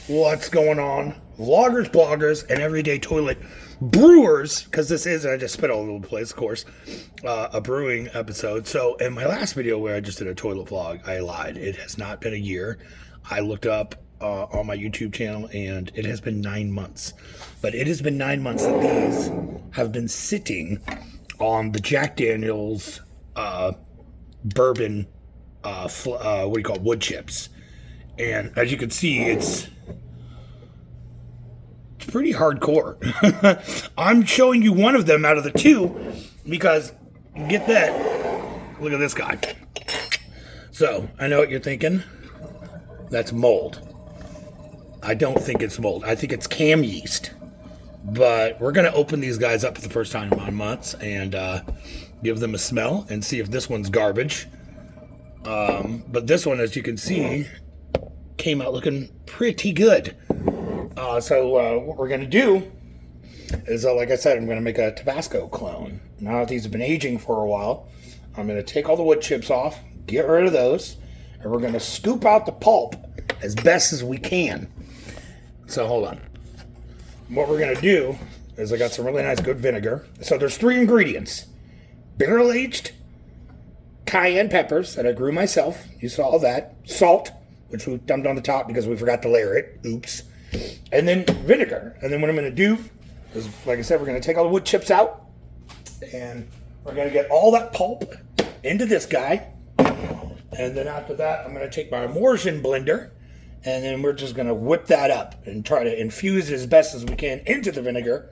What's going on? Vloggers, bloggers, and everyday toilet brewers, because this is, I just spit all over the place, of course, a brewing episode. So in my last video where I just did a toilet vlog, I lied. It has not been a year. I looked up on my YouTube channel, and it has been 9 months. But it has been 9 months that these have been sitting on the Jack Daniels bourbon, wood chips. And as you can see, it's pretty hardcore. I'm showing you one of them out of the two because, get that, look at this guy. So, I know what you're thinking. That's mold. I don't think it's mold. I think it's cam yeast. But we're going to open these guys up for the first time in 9 months and give them a smell and see if this one's garbage. But this one, as you can see, came out looking pretty good. So what we're going to do is, like I said, I'm going to make a Tabasco clone. Now that these have been aging for a while, I'm going to take all the wood chips off, get rid of those, and we're going to scoop out the pulp as best as we can. So hold on. What we're going to do is I got some really nice good vinegar. So there's 3 ingredients. Barrel-aged cayenne peppers that I grew myself. You saw that. Salt, which we dumped on the top because we forgot to layer it. Oops. And then vinegar. And then what I'm going to do is, like I said, we're going to take all the wood chips out. And we're going to get all that pulp into this guy. And then after that, I'm going to take my immersion blender. And then we're just going to whip that up and try to infuse it as best as we can into the vinegar.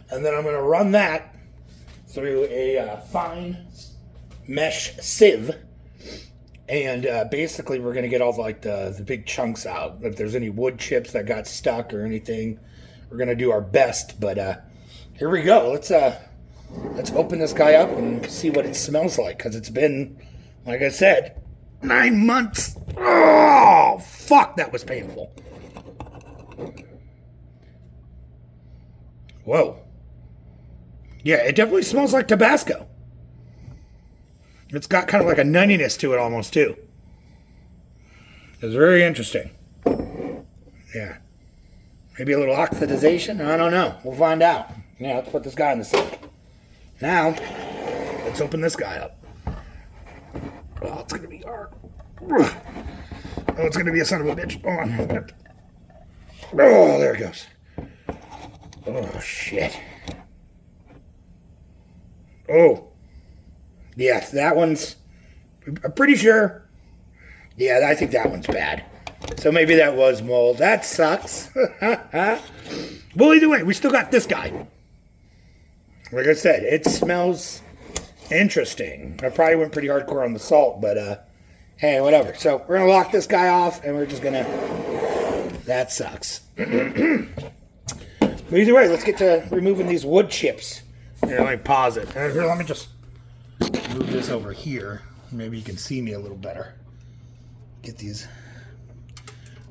And then I'm going to run that through a fine mesh sieve. And basically, we're going to get all the big chunks out. If there's any wood chips that got stuck or anything, we're going to do our best. But here we go. Let's open this guy up and see what it smells like. Because it's been, like I said, 9 months. Oh, fuck, that was painful. Whoa. Yeah, it definitely smells like Tabasco. It's got kind of like a nuttiness to it almost, too. It's very interesting. Yeah. Maybe a little oxidization? I don't know. We'll find out. Yeah, let's put this guy in the sink. Now, let's open this guy up. Oh, it's going to be hard. Oh, it's going to be a son of a bitch. Hold on. Oh, there it goes. Oh, shit. Oh. Yes, that one's, I'm pretty sure, yeah, I think that one's bad. So maybe that was mold. That sucks. Well, either way, we still got this guy. Like I said, it smells interesting. I probably went pretty hardcore on the salt, but hey, whatever. So we're going to lock this guy off, and we're just going to, that sucks. But either way, let's get to removing these wood chips. Here, let me pause it. Here, let me just move this over here. Maybe you can see me a little better. Get these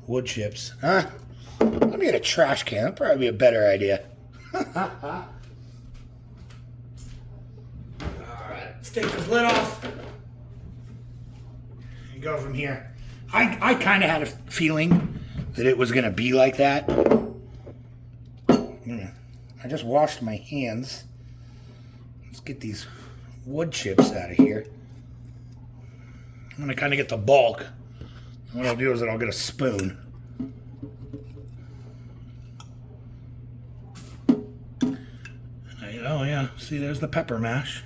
wood chips. Let me get a trash can. That'd probably be a better idea. Alright, let's take this lid off and go from here. I kind of had a feeling that it was going to be like that. I just washed my hands. Let's get these wood chips out of here. I'm going to kind of get the bulk. What I'll do is I'll get a spoon. Oh yeah, see, there's the pepper mash.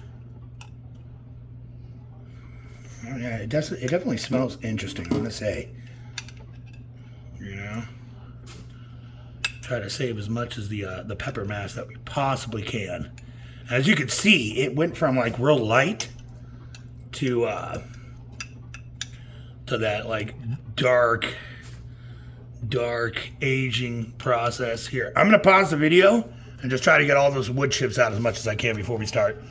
Oh, yeah, it definitely smells interesting, I'm going to say. You know? Try to save as much as the pepper mash that we possibly can. As you can see, it went from like real light to that like dark aging process here. I'm gonna pause the video and just try to get all those wood chips out as much as I can before we start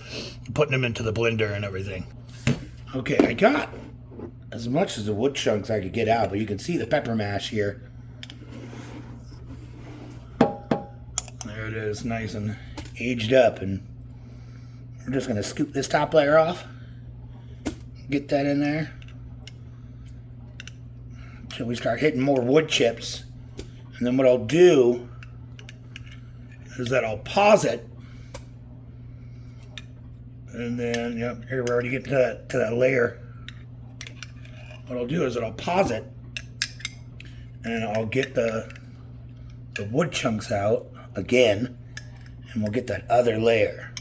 putting them into the blender and everything. Okay, I got as much as the wood chunks I could get out, but you can see the pepper mash here. There it is, nice and aged up, and we're just going to scoop this top layer off, get that in there. So we start hitting more wood chips And then what I'll do is that I'll pause it. And then, yep, here we're already getting to that layer. What I'll do is that I'll pause it. And I'll get the wood chunks out again. And we'll get that other layer.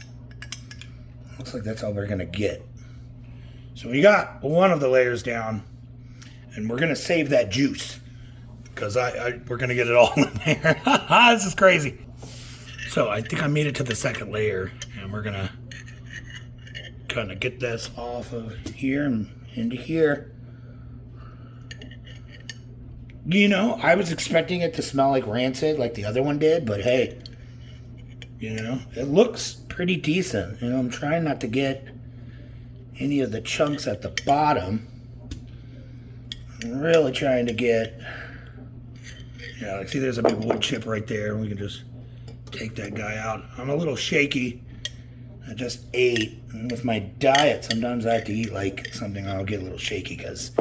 Looks like that's all we're going to get. So we got one of the layers down. And we're going to save that juice. Because we're going to get it all in there. This is crazy. So I think I made it to the second layer. And we're going to kind of get this off of here and into here. You know, I was expecting it to smell like rancid like the other one did, but hey, you know, it looks pretty decent. You know, I'm trying not to get any of the chunks at the bottom. I'm really trying to get, you know, like see there's a big wood chip right there. We can just take that guy out. I'm a little shaky. I just ate, and with my diet, sometimes I have to eat like something. I'll get a little shaky because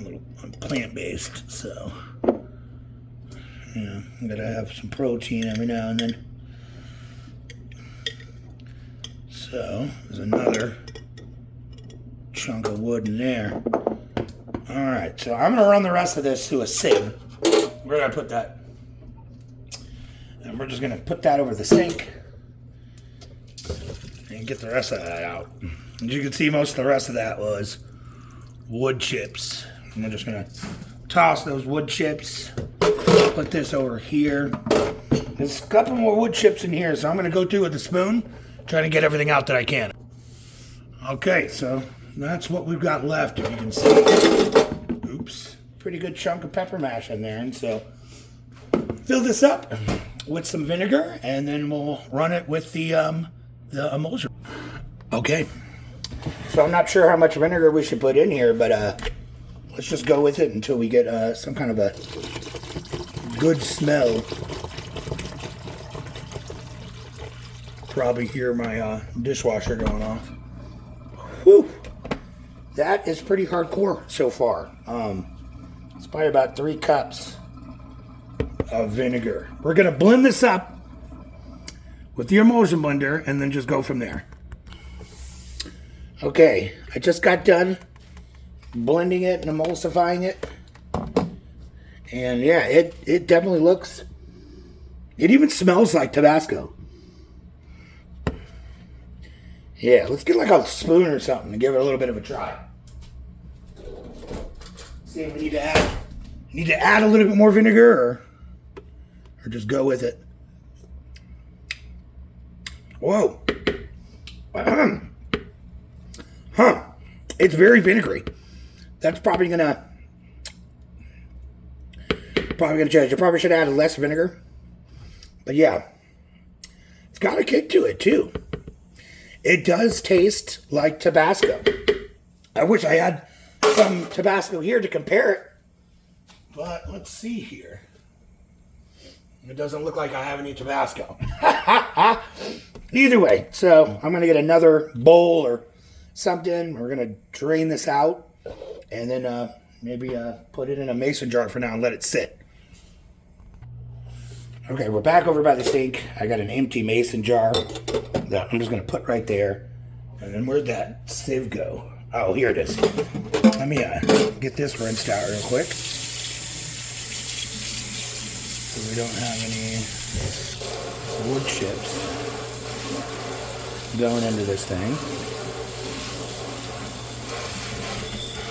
I'm plant-based, so you know, I'm gonna have some protein every now and then. So there's another chunk of wood in there. All right, so I'm gonna run the rest of this through a sieve. Where did I put that? And we're just gonna put that over the sink. And get the rest of that out. As you can see, most of the rest of that was wood chips. And we're just gonna toss those wood chips. Put this over here. There's a couple more wood chips in here, so I'm gonna go through with a spoon, trying to get everything out that I can. Okay, so that's what we've got left. If you can see, oops, pretty good chunk of pepper mash in there. And so fill this up with some vinegar, and then we'll run it with the emulsion. Okay, so I'm not sure how much vinegar we should put in here, but let's just go with it until we get some kind of a good smell. Probably hear my dishwasher going off. Whew, that is pretty hardcore so far. It's probably about 3 cups of vinegar. We're gonna blend this up with the emulsion blender, and then just go from there. Okay, I just got done blending it and emulsifying it. And yeah, it definitely looks, it even smells like Tabasco. Yeah, let's get like a spoon or something and give it a little bit of a try. See if we need to add a little bit more vinegar or just go with it. Whoa. Huh. It's very vinegary. That's probably gonna change. I probably should have added less vinegar. But yeah. It's got a kick to it too. It does taste like Tabasco. I wish I had some Tabasco here to compare it. But let's see here. It doesn't look like I have any Tabasco. Either way, so I'm going to get another bowl or something. We're going to drain this out and then maybe put it in a mason jar for now and let it sit. Okay, we're back over by the sink. I got an empty mason jar that I'm just going to put right there. And then where'd that sieve go? Oh, here it is. Let me get this rinsed out real quick. So we don't have any wood chips going into this thing.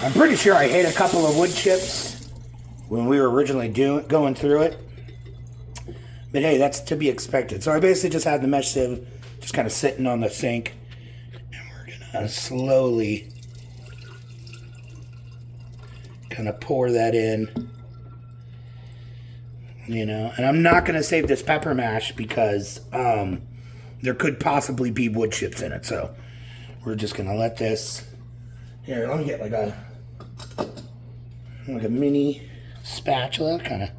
I'm pretty sure I hit a couple of wood chips when we were originally going through it. But hey, that's to be expected. So I basically just had the mesh sieve just kind of sitting on the sink. And we're going to slowly kind of pour that in. You know, and I'm not going to save this pepper mash because there could possibly be wood chips in it. So we're just going to let this. Here, let me get like a mini spatula, kind of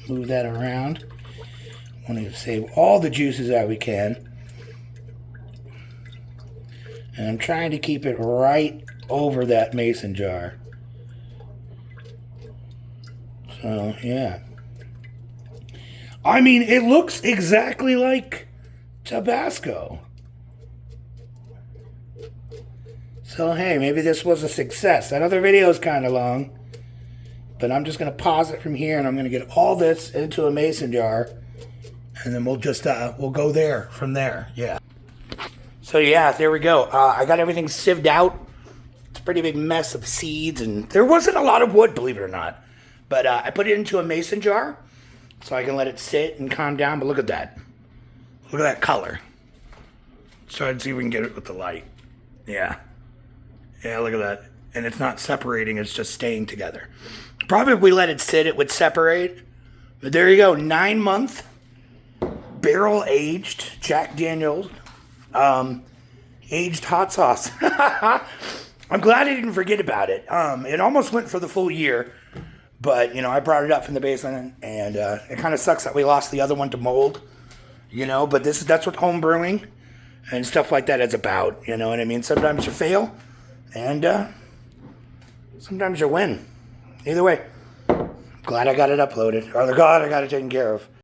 move that around. I want to save all the juices that we can. And I'm trying to keep it right over that mason jar. So, yeah. I mean, it looks exactly like Tabasco. So, hey, maybe this was a success. That other video is kind of long. But I'm just going to pause it from here, and I'm going to get all this into a mason jar. And then we'll just, we'll go there from there. Yeah. So, yeah, there we go. I got everything sieved out. It's a pretty big mess of seeds, and there wasn't a lot of wood, believe it or not. But I put it into a mason jar so I can let it sit and calm down. But look at that. Look at that color. Let's try and see if we can get it with the light. Yeah. Yeah, look at that. And it's not separating, it's just staying together. Probably if we let it sit, it would separate. But there you go, 9-month barrel aged Jack Daniel's aged hot sauce. I'm glad I didn't forget about it. It almost went for the full year, but I brought it up from the basement, and it kind of sucks that we lost the other one to mold, But that's what home brewing and stuff like that is about. You know what I mean? Sometimes you fail, and sometimes you win. Either way, glad I got it uploaded, or glad I got it taken care of.